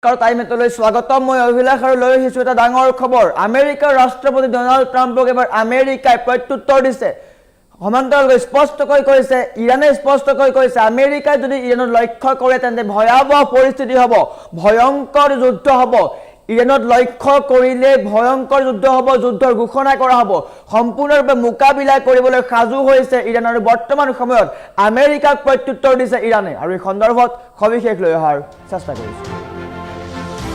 টাইমেটলৈ স্বাগতম মই অভিলাষ আৰু লৈ আহিছো এটা ডাঙৰ খবৰ আমেৰিকাৰ ৰাষ্ট্ৰপতি ডোনাল্ড ট্ৰাম্পক এবাৰ আমেৰিকাই প্ৰত্যুত্তৰ দিছে সমান্তৰালকৈ স্পষ্টকৈ কৈছে ইৰানে স্পষ্টকৈ কৈছে আমেৰিকাই যদি ইৰানত লক্ষ্য কৰে তেন্তে ভয়াবহ পৰিস্থিতি হ'ব ভয়ংকৰ যুদ্ধ হ'ব ইৰানত লক্ষ্য কৰিলে ভয়ংকৰ যুদ্ধ হ'ব যুদ্ধৰ ঘোষণা কৰা হ'ব সম্পূৰ্ণৰূপে মোকাবিলা কৰিবলৈ সাজু হৈছে ইৰান আৰু বৰ্তমান সময়ত আমেৰিকাক প্ৰত্যুত্তৰ দিছে ইৰানে আৰু এই সন্দৰ্ভত সবিশেষ লৈ অহাৰ চেষ্টা কৰিছে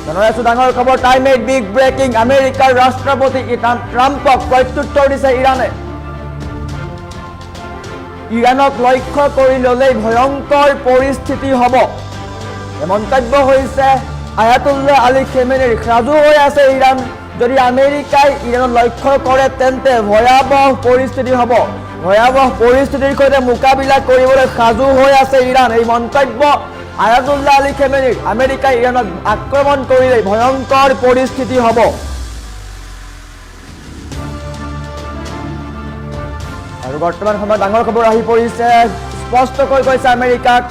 জনাইছো ডাঙৰ খবৰ টাইম এইট বিগ ব্ৰেকিং আমেৰিকাৰ ৰাষ্ট্ৰপতি ট্ৰাম্পক প্ৰত্যুত্তৰ দিছে ইৰানে ইৰানক লক্ষ্য কৰি ল'লেই ভয়ংকৰ পৰিস্থিতি হ'ব এই মন্তব্য হৈছে আয়াতুল্লাহ আলী খেমেনিৰ সাজু হৈ আছে ইৰান যদি আমেৰিকাই ইৰানক লক্ষ্য কৰে তেন্তে ভয়াবহ পৰিস্থিতি হ'ব ভয়াবহ পৰিস্থিতিৰ সৈতে মোকাবিলা কৰিবলৈ সাজু হৈ আছে ইৰান এই মন্তব্য আয়াতুল্লাহ আলী খেমেনিৰ আমেৰিকাই ইৰানক আক্ৰমণ কৰিলে ভয়ংকৰ পৰিস্থিতি হ'ব আৰু বৰ্তমান সময়ত ডাঙৰ খবৰ আহি পৰিছে স্পষ্টকৈ কৈছে আমেৰিকাক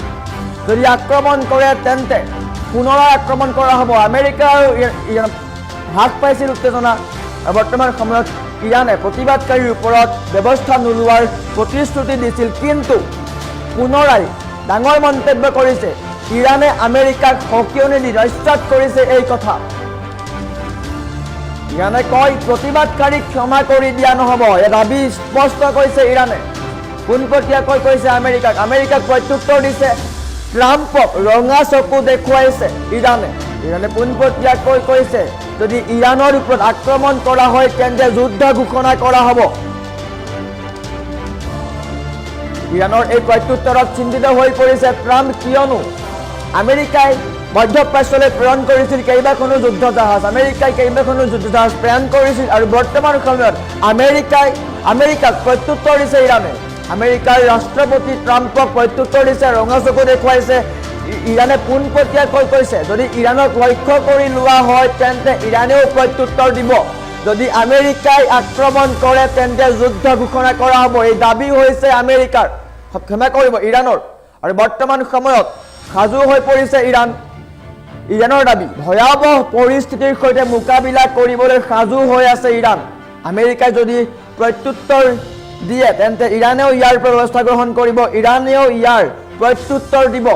যদি আক্ৰমণ কৰে তেন্তে পুনৰাই আক্ৰমণ কৰা হ'ব আমেৰিকা আৰু ইৰান হ্ৰাস পাইছিল উত্তেজনা আৰু বৰ্তমান সময়ত ইৰানে প্ৰতিবাদকাৰীৰ ওপৰত ব্যৱস্থা নোলোৱাৰ প্ৰতিশ্ৰুতি দিছিল কিন্তু পুনৰাই ডাঙৰ মন্তব্য কৰিছে ইৰানে আমেৰিকাক সকিয়নি দি নস্যাৎ কৰিছে এই কথা ইৰানে কয় প্ৰতিবাদকাৰীক ক্ষমা কৰি দিয়া নহ'ব এই দাবী স্পষ্ট কৈছে ইৰানে পোনপটীয়াকৈ কৈছে আমেৰিকাক প্ৰত্যুত্তৰ দিছে ট্ৰাম্পক ৰঙা চকু দেখুৱাইছে ইৰানে পোনপটীয়াকৈ কৈছে যদি ইৰানৰ ওপৰত আক্ৰমণ কৰা হয় তেন্তে যুদ্ধ ঘোষণা কৰা হ'ব ইৰানৰ এই প্ৰত্যুত্তৰত চিন্তিত হৈ পৰিছে ট্ৰাম্প কিয়নো আমেৰিকাই মধ্যপ্ৰাচ্যলৈ প্ৰেৰণ কৰিছিল কেইবাখনো যুদ্ধ জাহাজ প্ৰেৰণ কৰিছিল আৰু বৰ্তমান সময়ত আমেৰিকাক প্ৰত্যুত্তৰ দিছে ইৰানে আমেৰিকাৰ ৰাষ্ট্ৰপতি ট্ৰাম্পক প্ৰত্যুত্তৰ দিছে ৰঙা চকু দেখুৱাইছে ইৰানে পোনপটীয়াকৈ কৈছে যদি ইৰানক লক্ষ্য কৰি লোৱা হয় তেন্তে ইৰানেও প্ৰত্যুত্তৰ দিব যদি আমেৰিকাই আক্ৰমণ কৰে তেন্তে যুদ্ধ ঘোষণা কৰা হ'ব এই দাবী হৈছে আমেৰিকাৰ ক্ষমা কৰিব ইৰানৰ আৰু বৰ্তমান সময়ত সাজু হৈ পৰিছে ইৰানৰ দাবী ভয়াবহ পৰিস্থিতিৰ সৈতে মোকাবিলা কৰিবলৈ সাজু হৈ আছে ইৰান আমেৰিকাই যদি প্ৰত্যুত্তৰ দিয়ে তেন্তে ইৰানেও ইয়াৰ ব্যৱস্থা গ্ৰহণ কৰিব ইৰানেও ইয়াৰ প্ৰত্যুত্তৰ দিব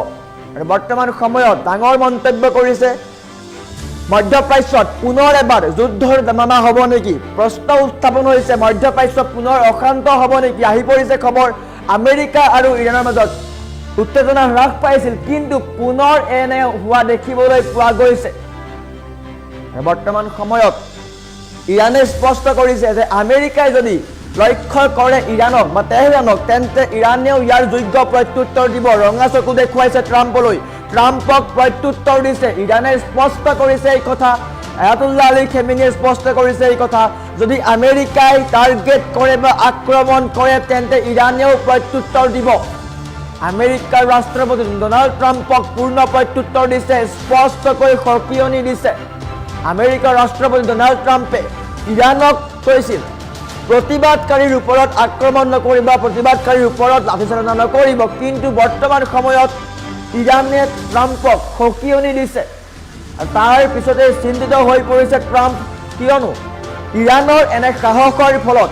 আৰু বৰ্তমান সময়ত ডাঙৰ মন্তব্য কৰিছে মধ্যপ্ৰাচ্যত পুনৰ এবাৰ যুদ্ধৰ দামামা হ'ব নেকি প্ৰশ্ন উত্থাপন হৈছে মধ্যপ্ৰাচ্যত পুনৰ অশান্ত হ'ব নেকি আহি পৰিছে খবৰ আমেৰিকা আৰু ইৰানৰ মাজত উত্তেজনা হ্ৰাস পাইছিল কিন্তু পুনৰ এনে হোৱা দেখিবলৈ পোৱা গৈছে বৰ্তমান সময়ত ইৰানে স্পষ্ট কৰিছে যে আমেৰিকাই যদি লক্ষ্য কৰে ইৰানক বা তেহৰানক তেন্তে ইৰানেও ইয়াৰ যোগ্য প্ৰত্যুত্তৰ দিব ৰঙা চকু দেখুৱাইছে ট্ৰাম্পক প্ৰত্যুত্তৰ দিছে ইৰানে স্পষ্ট কৰিছে এই কথা আয়াতুল্লাহ আলী খেমেনিয়ে স্পষ্ট কৰিছে এই কথা যদি আমেৰিকাই টাৰ্গেট কৰে বা আক্ৰমণ কৰে তেন্তে ইৰানেও প্ৰত্যুত্তৰ দিব আমেৰিকাৰ ৰাষ্ট্ৰপতি ডোনাল্ড ট্ৰাম্পক পূৰ্ণ প্ৰত্যুত্তৰ দিছে স্পষ্টকৈ সকিয়নি দিছে আমেৰিকাৰ ৰাষ্ট্ৰপতি ডোনাল্ড ট্ৰাম্পে ইৰানক কৈছিল প্ৰতিবাদকাৰীৰ ওপৰত আক্ৰমণ নকৰিব প্ৰতিবাদকাৰীৰ ওপৰত লাঠিচালনা নকৰিব কিন্তু বৰ্তমান সময়ত ইৰানে ট্ৰাম্পক সকিয়নি দিছে আৰু তাৰ পিছতে চিন্তিত হৈ পৰিছে ট্ৰাম্প কিয়নো ইৰানৰ এনে সাহসৰ ফলত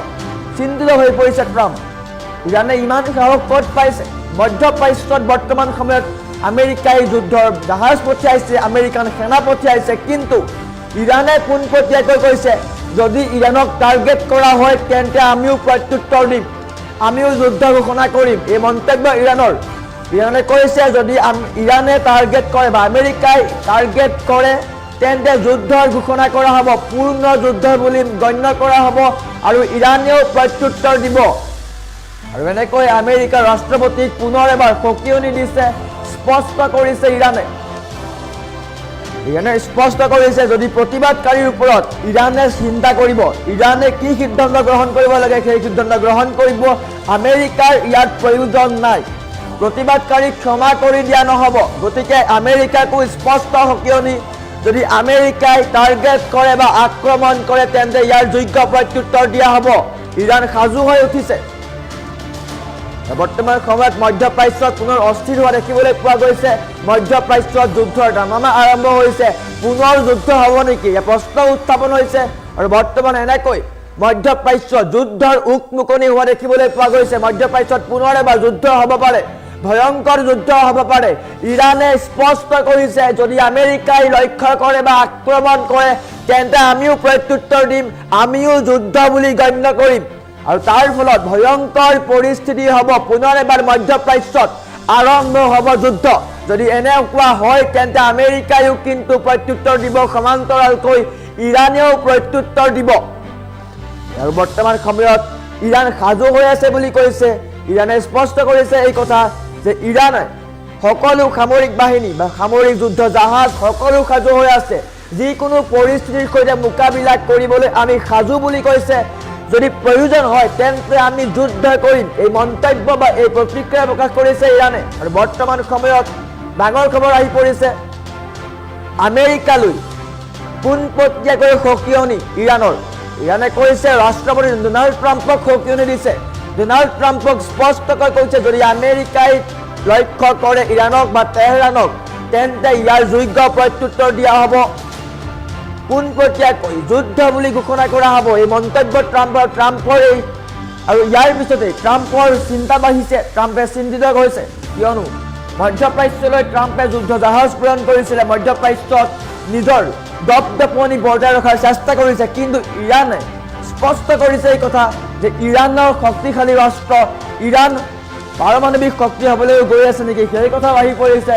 চিন্তিত হৈ পৰিছে ট্ৰাম্প ইৰানে ইমান সাহস ক'ত পাইছে মধ্যপ্ৰাচ্যত বৰ্তমান সময়ত আমেৰিকাই যুদ্ধৰ জাহাজ পঠিয়াইছে আমেৰিকান সেনা পঠিয়াইছে কিন্তু ইৰানে পোনপটীয়াকৈ কৈছে যদি ইৰানক টাৰ্গেট কৰা হয় তেন্তে আমিও প্ৰত্যুত্তৰ দিম আমিও যুদ্ধ ঘোষণা কৰিম এই মন্তব্য ইৰানে কৈছে যদি ইৰানে টাৰ্গেট কৰে বা আমেৰিকাই টাৰ্গেট কৰে তেন্তে যুদ্ধৰ ঘোষণা কৰা হ'ব পূৰ্ণ যুদ্ধ বুলি গণ্য কৰা হ'ব আৰু ইৰানেও প্ৰত্যুত্তৰ দিব আৰু এনেকৈ আমেৰিকাৰ ৰাষ্ট্ৰপতিক পুনৰ এবাৰ সকিয়নি দিছে স্পষ্ট কৰিছে ইৰানে স্পষ্ট কৰিছে যদি প্ৰতিবাদকাৰীৰ ওপৰত ইৰানে চিন্তা কৰিব ইৰানে কি সিদ্ধান্ত গ্ৰহণ কৰিব লাগে সেই সিদ্ধান্ত গ্ৰহণ কৰিব আমেৰিকাৰ ইয়াত প্ৰয়োজন নাই প্ৰতিবাদকাৰীক ক্ষমা কৰি দিয়া নহ'ব গতিকে আমেৰিকাকো স্পষ্ট সকিয়নি যদি আমেৰিকাই টাৰ্গেট কৰে বা আক্ৰমণ কৰে তেন্তে ইয়াৰ যোগ্য প্ৰত্যুত্তৰ দিয়া হ'ব ইৰান সাজু হৈ উঠিছে বৰ্তমান সময়ত মধ্যপ্ৰাচ্যত পুনৰ অস্থিৰ হোৱা দেখিবলৈ পোৱা গৈছে মধ্যপ্ৰাচ্যত যুদ্ধৰ দামামা আৰম্ভ হৈছে পুনৰ যুদ্ধ হ'ব নেকি এই প্ৰশ্ন উত্থাপন হৈছে আৰু বৰ্তমান এনেকৈ মধ্যপ্ৰাচ্য যুদ্ধৰ উকমুকনি হোৱা দেখিবলৈ পোৱা গৈছে মধ্যপ্ৰাচ্যত পুনৰ এবাৰ যুদ্ধ হ'ব পাৰে ভয়ংকৰ যুদ্ধ হ'ব পাৰে ইৰানে স্পষ্ট কৰিছে যদি আমেৰিকাই লক্ষ্য কৰে বা আক্ৰমণ কৰে তেন্তে আমিও প্ৰত্যুত্তৰ দিম আমিও যুদ্ধ বুলি গণ্য কৰিম আৰু তাৰ ফলত ভয়ংকৰ পৰিস্থিতি হ'ব পুনৰ এবাৰ মধ্যপ্ৰাচ্যত আৰম্ভ হ'ব যুদ্ধ যদি এনেকুৱা হয় তেন্তে আমেৰিকায়ো কিন্তু প্ৰত্যুত্তৰ দিব সমান্তৰালকৈ ইৰানেও প্ৰত্যুত্তৰ দিব আৰু বৰ্তমান সময়ত ইৰাণ সাজু হৈ আছে বুলি কৈছে ইৰানে স্পষ্ট কৰিছে এই কথা যে ইৰানে সকলো সামৰিক বাহিনী বা সামৰিক যুদ্ধ জাহাজ সকলো সাজু হৈ আছে যিকোনো পৰিস্থিতিৰ সৈতে মোকাবিলা কৰিবলৈ আমি সাজু বুলি কৈছে যদি প্ৰয়োজন হয় তেন্তে আমি যুদ্ধ কৰিম এই মন্তব্য বা এই প্ৰতিক্ৰিয়া প্ৰকাশ কৰিছে ইৰানে আৰু বৰ্তমান সময়ত ডাঙৰ খবৰ আহি পৰিছে আমেৰিকালৈ পোনপটীয়াকৈ সকিয়নি ইৰানে কৈছে ৰাষ্ট্ৰপতি ডোনাল্ড ট্ৰাম্পক সকিয়নি দিছে ডোনাল্ড ট্ৰাম্পক স্পষ্টকৈ কৈছে যদি আমেৰিকাই লক্ষ্য কৰে ইৰাণক বা তেহৰাণক তেন্তে ইয়াৰ যোগ্য প্ৰত্যুত্তৰ দিয়া হ'ব পোনপটীয়াকৈ যুদ্ধ বুলি ঘোষণা কৰা হ'ব এই মন্তব্য ট্ৰাম্পৰ এই আৰু ইয়াৰ পিছতে ট্ৰাম্পৰ চিন্তা বাঢ়িছে ট্ৰাম্পে চিন্তিত হৈছে কিয়নো মধ্যপ্ৰাচ্যলৈ ট্ৰাম্পে যুদ্ধ জাহাজ প্ৰেৰণ কৰিছিলে মধ্যপ্ৰাচ্যত নিজৰ দপদপনি বজাই ৰখাৰ চেষ্টা কৰিছে কিন্তু ইৰানে স্পষ্ট কৰিছে এই কথা যে ইৰাণৰ শক্তিশালী ৰাষ্ট্ৰ ইৰাণ পাৰমাণৱিক শক্তি হ'বলৈ গৈ আছে নেকি সেই কথা আহি পৰিছে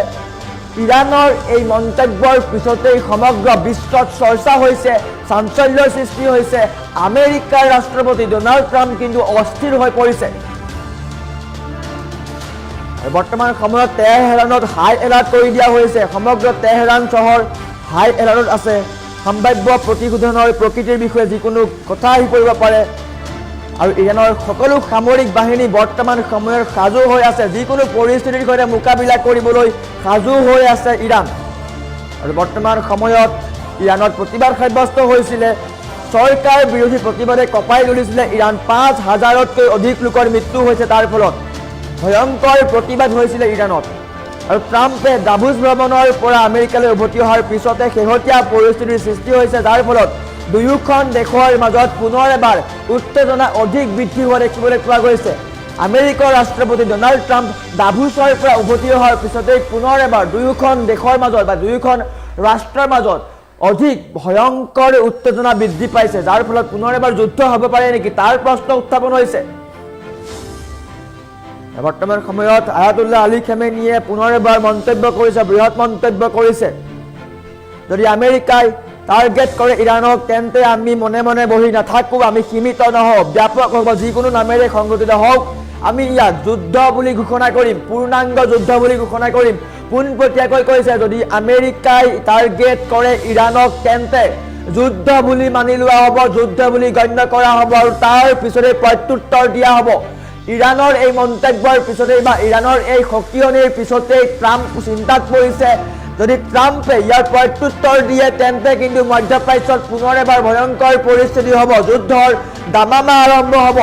ইৰাণৰ এই মন্তব্যৰ পিছতেই সমগ্ৰ বিশ্বত চৰ্চা হৈছে চাঞ্চল্যৰ সৃষ্টি হৈছে আমেৰিকাৰ ৰাষ্ট্ৰপতি ডোনাল্ড ট্ৰাম্প কিন্তু অস্থিৰ হৈ পৰিছে বৰ্তমান সময়ত তেহৰাণত হাই এলাৰ্ট কৰি দিয়া হৈছে সমগ্ৰ তেহৰাণ চহৰ হাই এলাৰ্টত আছে সম্ভাৱ্য প্ৰতিশোধনৰ প্ৰকৃতিৰ বিষয়ে যিকোনো কথা আহি পৰিব পাৰে আৰু ইৰাণৰ সকলো সামৰিক বাহিনী বৰ্তমান সময়ত সাজু হৈ আছে যিকোনো পৰিস্থিতিৰ সৈতে মোকাবিলা কৰিবলৈ সাজু হৈ আছে ইৰাণ আৰু বৰ্তমান সময়ত ইৰাণত প্ৰতিবাদ সাব্যস্ত হৈছিলে চৰকাৰ বিৰোধী প্ৰতিবাদে কঁপাই তুলিছিলে ইৰাণ ৫,০০০তকৈ অধিক লোকৰ মৃত্যু হৈছে তাৰ ফলত ভয়ংকৰ প্ৰতিবাদ হৈছিলে ইৰাণত আৰু ট্ৰাম্পে ডাভোছ ভ্ৰমণৰ পৰা আমেৰিকালৈ উভতি অহাৰ পিছতে শেহতীয়া পৰিস্থিতিৰ সৃষ্টি হৈছে যাৰ ফলত দুয়োখন দেশৰ মাজত পুনৰ এবাৰ উত্তেজনা অধিক বৃদ্ধি হোৱা দেখিবলৈ পোৱা গৈছে আমেৰিকাৰ ৰাষ্ট্ৰপতি ডোনাল্ড ট্ৰাম্প ডাভোছৰ পৰা উভতি অহাৰ পিছতেই পুনৰ এবাৰ দুয়োখন দেশৰ মাজত বা দুয়োখন ৰাষ্ট্ৰৰ মাজত অধিক ভয়ংকৰ উত্তেজনা বৃদ্ধি পাইছে যাৰ ফলত পুনৰ এবাৰ যুদ্ধ হ'ব পাৰে নেকি তাৰ প্ৰশ্ন উত্থাপন হৈছে বৰ্তমান সময়ত আয়াতুল্লাহ আলী খামেনীয়ে পুনৰ এবাৰ মন্তব্য কৰিছে বৃহৎ মন্তব্য কৰিছে যদি আমেৰিকাই টাৰ্গেট কৰে ইৰাণক তেন্তে আমি মনে মনে বহি নাথাকো আমি সীমিত নহওঁ ব্যাপক হ'ব যিকোনো নামেৰে সংগঠিত হওক আমি ইয়াক যুদ্ধ বুলি ঘোষণা কৰিম পূৰ্ণাংগ যুদ্ধ বুলি ঘোষণা কৰিম পোনপটীয়াকৈ কৈছে যদি আমেৰিকাই টাৰ্গেট কৰে ইৰাণক তেন্তে যুদ্ধ বুলি মানি লোৱা হ'ব যুদ্ধ বুলি গণ্য কৰা হ'ব আৰু তাৰ পিছতে প্ৰত্যুত্তৰ দিয়া হ'ব ইৰাণৰ এই মন্তব্যৰ পিছতে বা ইৰাণৰ এই সকিয়নিৰ পিছতে ট্ৰাম্প চিন্তাত পৰিছে যদি ট্ৰাম্পে ইয়াৰ প্ৰত্যুত্তৰ দিয়ে তেন্তে কিন্তু মধ্যপ্ৰাচ্যত পুনৰ এবাৰ ভয়ংকৰ পৰিস্থিতি হ'ব যুদ্ধৰ দামামা আৰম্ভ হ'ব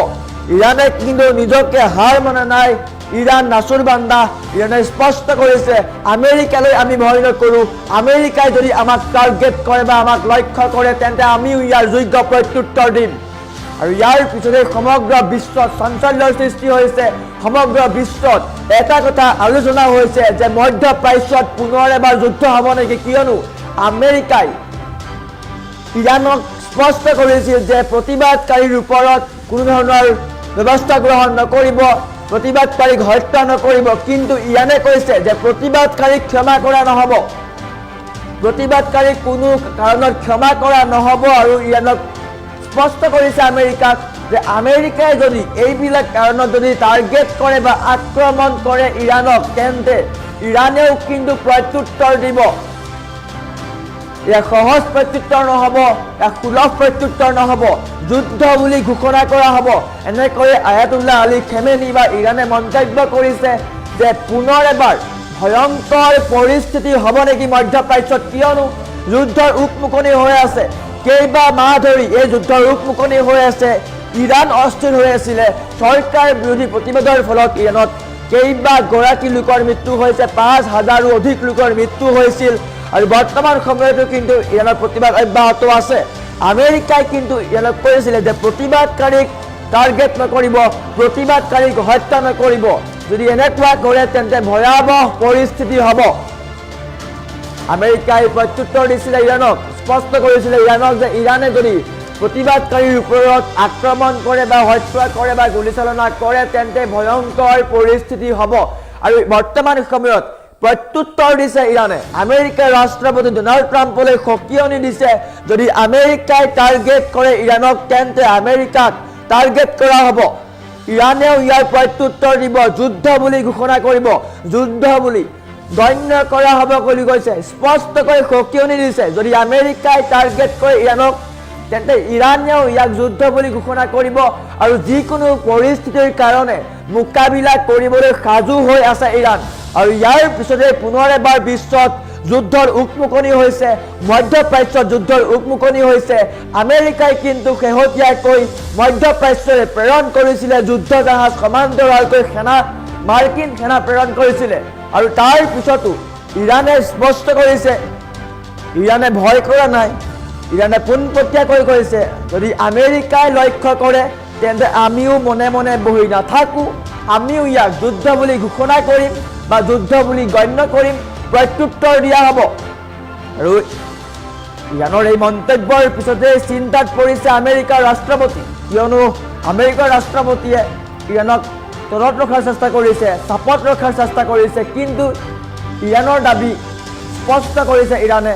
ইৰানে কিন্তু নিজকে হাৰ মনা নাই ইৰাণ নাচুৰ বান্দা ইৰানে স্পষ্ট কৰিছে আমেৰিকালৈ আমি ভয় নকৰোঁ আমেৰিকাই যদি আমাক টাৰ্গেট কৰে বা আমাক লক্ষ্য কৰে তেন্তে আমিও ইয়াৰ যোগ্য প্ৰত্যুত্তৰ দিম আৰু ইয়াৰ পিছতে সমগ্ৰ বিশ্বত চাঞ্চল্যৰ সৃষ্টি হৈছে সমগ্ৰ বিশ্বত এটা কথা আলোচনা হৈছে যে মধ্যপ্ৰাচ্যত পুনৰ এবাৰ যুদ্ধ হ'ব নেকি কিয়নো আমেৰিকাই ইৰাণক স্পষ্ট কৰিছিল যে প্ৰতিবাদকাৰীৰ ওপৰত কোনো ধৰণৰ ব্যৱস্থা গ্ৰহণ নকৰিব প্ৰতিবাদকাৰীক হত্যা নকৰিব কিন্তু ইৰাণে কৈছে যে প্ৰতিবাদকাৰীক ক্ষমা কৰা নহ'ব প্ৰতিবাদকাৰীক কোনো কাৰণত ক্ষমা কৰা নহ'ব আৰু ইৰাণক স্পষ্ট কৰিছে আমেৰিকাক যে আমেৰিকাই যদি এইবিলাক কাৰণত যদি টাৰ্গেট কৰে বা আক্ৰমণ কৰে ইৰাণক তেন্তে ইৰাণেও কিন্তু প্ৰত্যুত্তৰ দিব ইয়াক সহজ প্ৰত্যুত্তৰ নহ'ব ইয়াক সুলভ প্ৰত্যুত্তৰ নহ'ব যুদ্ধ বুলি ঘোষণা কৰা হ'ব এনেকৈ আয়াতুল্লাহ আলী খামেনী বা ইৰাণে মন্তব্য কৰিছে যে পুনৰ এবাৰ ভয়ংকৰ পৰিস্থিতি হ'ব নেকি মধ্যপ্ৰাচ্যত কিয়নো যুদ্ধৰ উকমুকনি হৈ আছে কেইবা মাহ ধৰি এই যুদ্ধৰ উকমুকনি হৈ আছে ইৰাণ অস্থিৰ হৈ আছিলে চৰকাৰ বিৰোধী প্ৰতিবাদৰ ফলত ইৰাণত কেইবাগৰাকী লোকৰ মৃত্যু হৈছে, 5,000ৰো অধিক লোকৰ মৃত্যু হৈছিল। আৰু বৰ্তমান সময়তো কিন্তু ইৰাণৰ প্ৰতিবাদ অব্যাহত আছে। আমেৰিকাই কিন্তু ইৰাণক কৈছিলে যে প্ৰতিবাদকাৰীক টাৰ্গেট নকৰিব, প্ৰতিবাদকাৰীক হত্যা নকৰিব, যদি এনেকুৱা কৰে তেন্তে ভয়াৱহ পৰিস্থিতি হ'ব। আমেৰিকাই প্ৰত্যুত্তৰ দিছিলে ইৰাণক, স্পষ্ট কৰিছিলে ইৰাণক যে ইৰাণে যদি প্ৰতিবাদকাৰীৰ ওপৰত আক্ৰমণ কৰে বা হত্যা কৰে বা গুলীচালনা কৰে তেন্তে ভয়ংকৰ পৰিস্থিতি হ'ব। আৰু বৰ্তমান সময়ত প্ৰত্যুত্তৰ দিছে ইৰাণে। আমেৰিকাৰ ৰাষ্ট্ৰপতি ডোনাল্ড ট্ৰাম্পলৈ সকিয়নি দিছে, যদি আমেৰিকাই টাৰ্গেট কৰে ইৰাণক তেন্তে আমেৰিকাক টাৰ্গেট কৰা হ'ব। ইৰাণেও ইয়াৰ প্ৰত্যুত্তৰ দিব, যুদ্ধ বুলি ঘোষণা কৰিব, যুদ্ধ বুলি গণ্য কৰা হ'ব বুলি কৈছে। স্পষ্টকৈ সকিয়নি দিছে, যদি আমেৰিকাই টাৰ্গেট কৰে ইৰাণক তেন্তে ইৰাণেও ইয়াক যুদ্ধ বুলি ঘোষণা কৰিব আৰু যিকোনো পৰিস্থিতিৰ কাৰণে মোকাবিলা কৰিবলৈ সাজু হৈ আছে ইৰাণ। আৰু ইয়াৰ পিছতে পুনৰ এবাৰ বিশ্বত যুদ্ধৰ উকমুকনি হৈছে, মধ্যপ্ৰাচ্যত যুদ্ধৰ উকমুকনি হৈছে। আমেৰিকাই কিন্তু শেহতীয়াকৈ মধ্যপ্ৰাচ্যৰে প্ৰেৰণ কৰিছিলে যুদ্ধ জাহাজ, সমান্তৰালকৈ মাৰ্কিন সেনা প্ৰেৰণ কৰিছিলে। আৰু তাৰ পিছতো ইৰাণে স্পষ্ট কৰিছে, ইৰাণে ভয় কৰা নাই, ইৰাণে পোনপটীয়াকৈ কৈছে যদি আমেৰিকাই লক্ষ্য কৰে তেন্তে আমিও মনে মনে বহি নাথাকোঁ, আমিও ইয়াক যুদ্ধ বুলি ঘোষণা কৰিম বা যুদ্ধ বুলি গণ্য কৰিম, প্ৰত্যুত্তৰ দিয়া হ'ব। আৰু ইৰাণৰ এই মন্তব্যৰ পিছতে চিন্তাত পৰিছে আমেৰিকাৰ ৰাষ্ট্ৰপতি, কিয়নো আমেৰিকাৰ ৰাষ্ট্ৰপতিয়ে ইৰাণক তলত ৰখাৰ চেষ্টা কৰিছে, চাপত ৰখাৰ চেষ্টা কৰিছে, কিন্তু ইৰাণৰ দাবী স্পষ্ট কৰিছে ইৰাণে,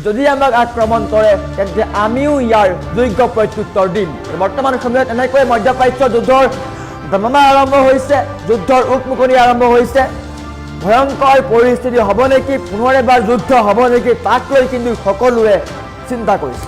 যদি আমাক আক্ৰমণ কৰে তেন্তে আমিও ইয়াৰ যোগ্য প্ৰত্যুত্তৰ দিম। বৰ্তমান সময়ত এনেকৈ মধ্যপ্ৰাচ্য যুদ্ধৰ গণনা আৰম্ভ হৈছে, যুদ্ধৰ উকমুকনি আৰম্ভ হৈছে। ভয়ংকৰ পৰিস্থিতি হ'ব নেকি, পুনৰ এবাৰ যুদ্ধ হ'ব নেকি, তাক লৈ কিন্তু সকলোৱে চিন্তা কৰিছে।